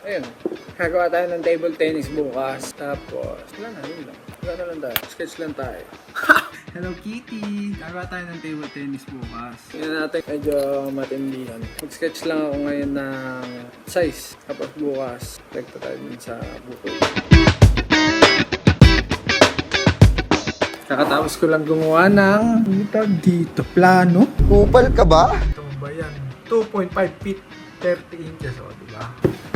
Ayun. Gagawa tayo ng table tennis bukas. Tapos, wala na, yun lang. Gano'n lang tayo. Sketch lang tayo. Hello Kitty! Gagawa tayo ng table tennis bukas. Tingnan natin, medyo matindihan. Mag-sketch lang ako ngayon ng size. Tapos bukas, rekta tayo din sa bukol. Kakatapos ko lang gumawa ng dito, plano. Kupal ka ba? Ito ba yan? 2.5 feet, 30 inches. O, diba?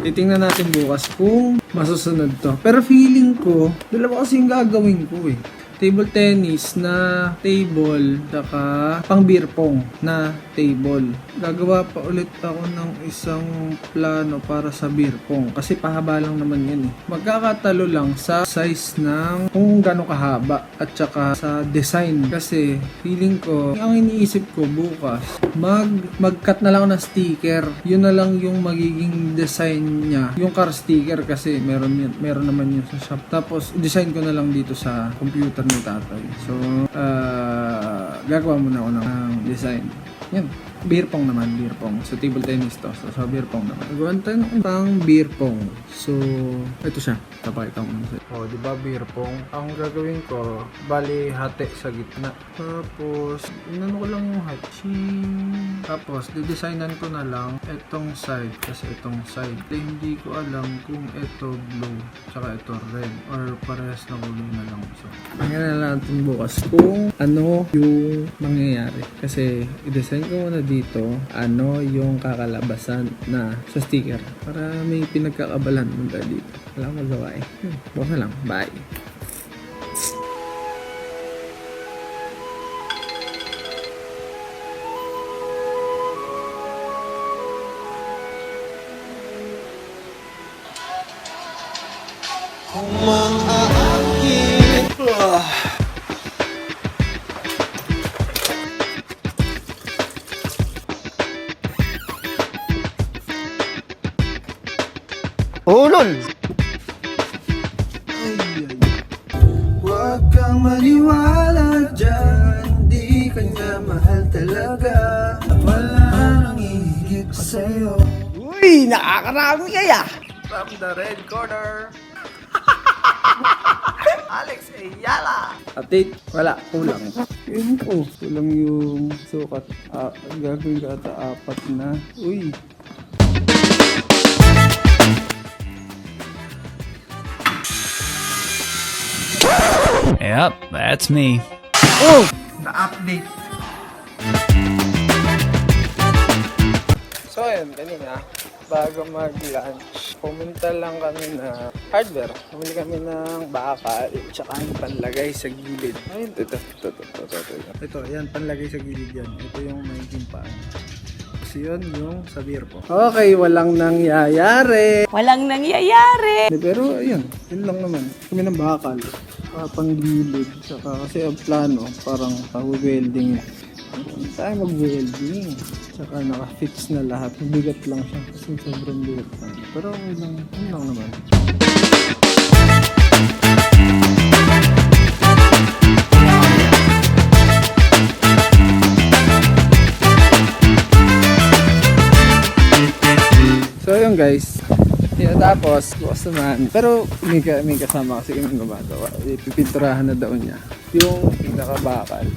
Titingnan natin bukas kung masusunod to. Pero feeling ko, dalawa kasi yung gagawin ko eh. Table tennis na table, saka pang beer pong na table. Gagawa pa ulit ako ng isang plano para sa beer pong. Kasi pahaba lang naman yan eh. Magkakatalo lang sa size ng kung gano'ng kahaba at saka sa design. Kasi feeling ko, ang iniisip ko bukas, mag-cut na lang ako ng sticker. Yun na lang yung magiging design niya. Yung car sticker kasi meron naman yun sa shop. Tapos design ko na lang dito sa computer ni tatay. So, gagawa muna ako ng design. Yan. Beer pong naman, beer pong. So, table tennis to. So, sa beer pong naman. Gawin tayo ng pang beer pong. So, ito siya. Tapakita ko muna sa'yo. O, diba beer pong? Ang gagawin ko, bali hati sa gitna. Tapos, inano ko lang yung hatching. Tapos, didesignan ko na lang itong side. Kasi itong side. Hindi ko alam kung ito blue, tsaka ito red. Or parehas na kulay na lang. So, tingnan na natin bukas kung ano yung mangyayari. Kasi, i-design ko muna dito ano yung kakalabasan na sa sticker para may pinagkakabalan mo tayo dito. Wala akong magawa eh. Bukas na lang. Bye! Kung maaakit Ulol! Huwag kang maniwala dyan, di ka niya mahal talaga. Wala nang hihigit pa sa'yo. Uy! Nakakarami kaya! From the red corner. Alex Ayala. Update? Wala. Kulang. Yun ko. Kulang yung sukat. Gagawin ka ata 4 na. Uy. Yep, that's me. Oh! Na-update. So ayun, kanina, bago mag-lunch, pumunta lang kami na hardware. Pumili kami ng bakal, tsaka yung panlagay sa gilid. Ayun, ito. Ito, yan, panlagay sa gilid yan. Ito yung magiging paan. Kasi yun yung sa beer po. Okay, walang nangyayari. Walang nangyayari. Pero ayun, yun lang naman. Kami ng bakal. Panggilid. Saka kasi ang plano, parang welding. Tayo mag-welding. Saka naka-fix na lahat. Bigat lang siya. Kasi sobrang bigat lang. Pero yun lang naman. So yun guys. Yan, tapos bukas naman. Pero may kasama kasi kami gumagawa. Ipipinturahan na daw niya yung pinakabakal.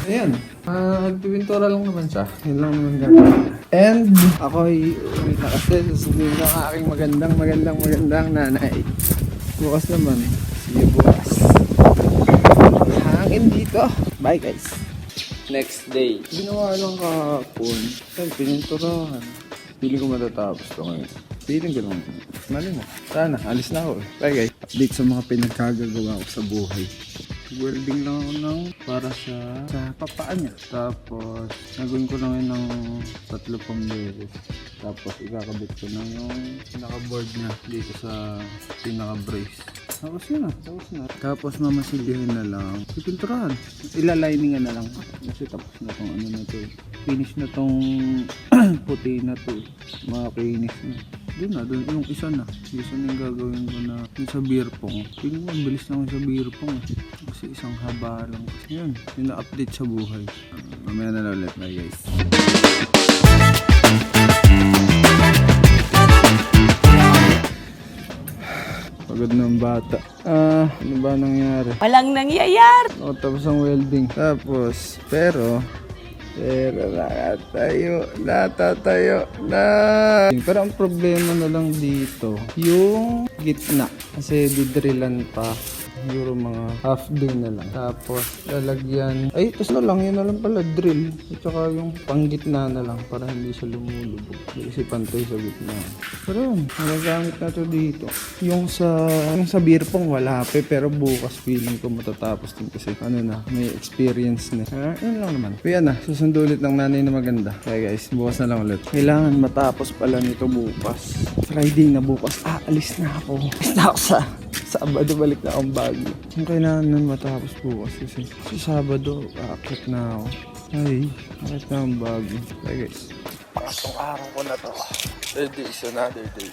Ayan. Nagpipintura lang naman siya. Yun lang naman gagawin. And ako ay uwi na kasi susunod ng aking magandang nanay. Bukas naman. See you bukas. Hangin dito. Bye guys. Next day. Ginawa lang kahapon. Yan, pininturahan. Feeling ko matatapos to ngayon. Feeling ko lang. Mali mo. Sana, alis na ako. Bye guys. Update sa mga pinagkagagawa ko sa buhay. Welding lang ako ng para sa papaan niya. Tapos, nagawin ko lang yun ng 3 beses. Tapos, ikakabit ko na yung pinaka-board niya dito sa pinaka-brace. Tapos yun na. Tapos, mamasilyahin na lang. Pipinturahan. Ilaliningan na lang. Kasi tapos na tong ano na to. Finish na tong puti na to. Makakinis na. Doon yung isa na yung gagawin ko na yung sa beer pong. Feeling ko ang bilis naman sa beer pong kasi isang haba lang kasi yun yung na-update sa buhay. Mamaya na lang ulit. Bye guys. Pagod ng bata. Ano ba nangyari? Walang nangyayari. Tapos ang welding. Tapos, pero natatayo na. Pero ang problema na lang dito, yung gitna. Kasi didrillan pa. Siguro mga half day na lang. Tapos, lalagyan. Ay, tapos na lang. Yun na lang pala, drill. At saka yung panggitna na lang para hindi siya lumulubog. Kasi pantay sa gitna. Pero yun, nagagamit na to dito. Yung sa beer pong wala pa. Pero bukas feeling ko matatapos din kasi ano na, may experience na. Yun lang naman. Kaya na, susundo ulit ng nanay na maganda. Kaya guys, bukas na lang ulit. Kailangan matapos pala nito bukas. Friday na bukas. Alis na ako. Alis na ako sa Sabado, balik na akong Baguio. Kung kailangan nun matapos bukas kasi sa Sabado, aakyat na ako. Ay, aakyat na akong Baguio. Okay guys, pangatong araw ko na to. Third day is another day.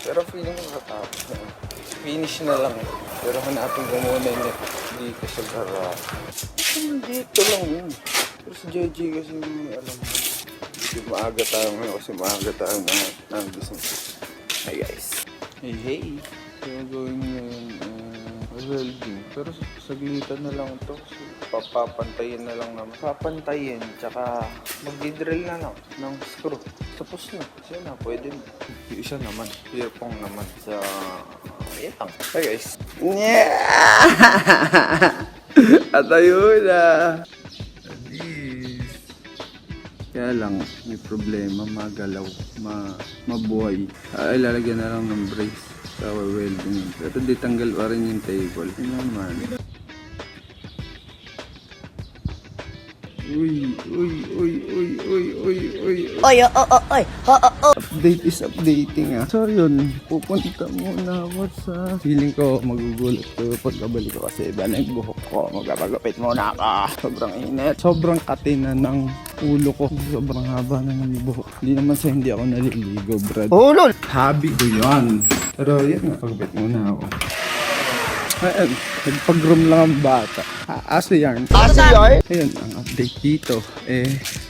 Pero feeling ko matapos na. Finish na lang. Pero hanapin ko muna yung dito sa garage. Dito lang yun. Pero sa JJ kasi alam mo. Kasi maaga tayo ngayon kasi maaga tayo na gising. Hey guys. Hey. So, gawin ngayon welding. Pero saglitan na lang ito. So, papantayin na lang naman. Papantayin, tsaka mag-drill na lang ng screw. Tapos na. Kasi na, pwede na. Yung isa naman. Earphone naman sa... yan lang. Hey guys. At ayun na. Kaya lang, may problema, magalaw, mabuhay. Ilalagyan na lang ng brace sa welding. Pero di tanggal pa rin yung table. Ano naman? Uy. Update is updating So yun, pupunta muna ako sa... Feeling ko magugulat ko pagkabalik ko kasi iba na yung buhok ko. Magpapagupit muna ako. Sobrang init. Sobrang katina ng ulo ko. Sobrang haba na ng buhok. Hindi naman sa hindi ako naliligo, brad. Ulol! Hobby ko yan. Pero yan nga, pagupit muna ako. Ayan, nagpag-groom lang ang bata. Aso yan. Aso yan? Ayun, ang update dito.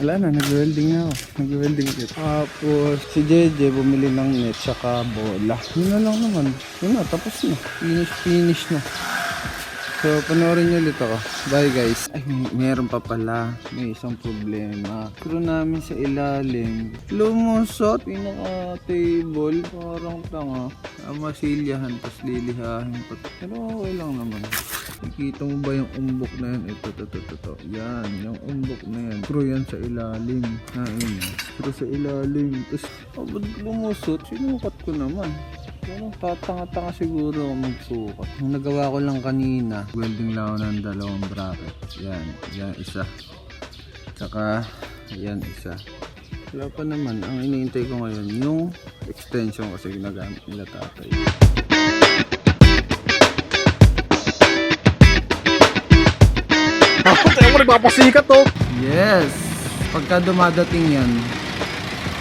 Wala na, nag-welding na ako. Nag-welding dito. Tapos, si JJ bumili ng net saka bola. Yun na lang naman. Yun na, tapos na. Finish na. So, panoorin nyo ulit ako. Bye guys. Ay, meron pa pala. May isang problema. Screw namin sa ilalim. Lumusot. Pinaka-table. Parang tanga. Masilyahan. Tapos lilihahin pa. Pero okay lang naman. Nakikita mo ba yung umbok na yan? Ito. Yan. Yung umbok na yan. Screw yan sa ilalim. Ayun. Screw sa ilalim. Tapos, ba't lumusot? Sinukat ko naman. Pero tatanga-tanga siguro ako magsukat. Nung nagawa ko lang kanina, welding lang ako ng dalawang bracket. Yan isa. Tsaka, yan isa. Wala pa naman. Ang iniintay ko ngayon, yung extension kasi ginagamit nila tatay. Tayo mo nagpapasikat to! Yes! Pagka dumadating yan,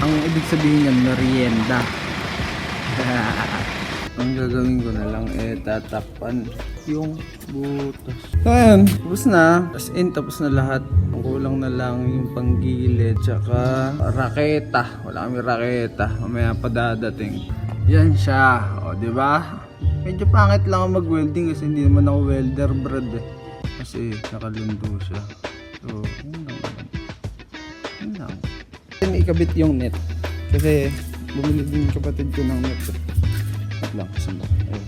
ang ibig sabihin yan, merienda. Ang gagawin ko na lang tatakpan yung butas. Ayan, tapos na. Tapos na lahat. Ang kulang na lang yung panggilid tsaka raketa. Wala kami raketa. Mamaya pa dadating. Yan siya. O, diba? Medyo pangit lang ako mag-welding kasi hindi naman ako welder, brad Kasi nakalundo siya. So, yun lang. Ikabit yung net. Kasi bumili din yung kapatid ko ng net. At lang, sandok. Ayun.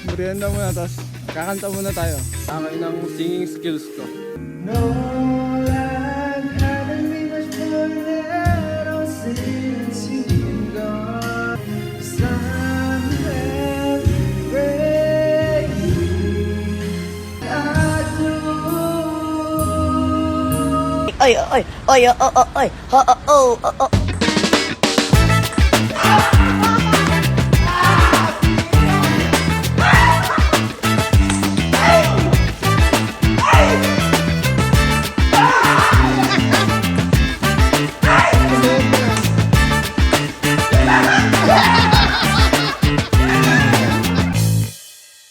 Merienda muna, tapos kakanta muna tayo. Tangay ng singing skills ko. No, I haven't been much more than since you've been gone. Oy,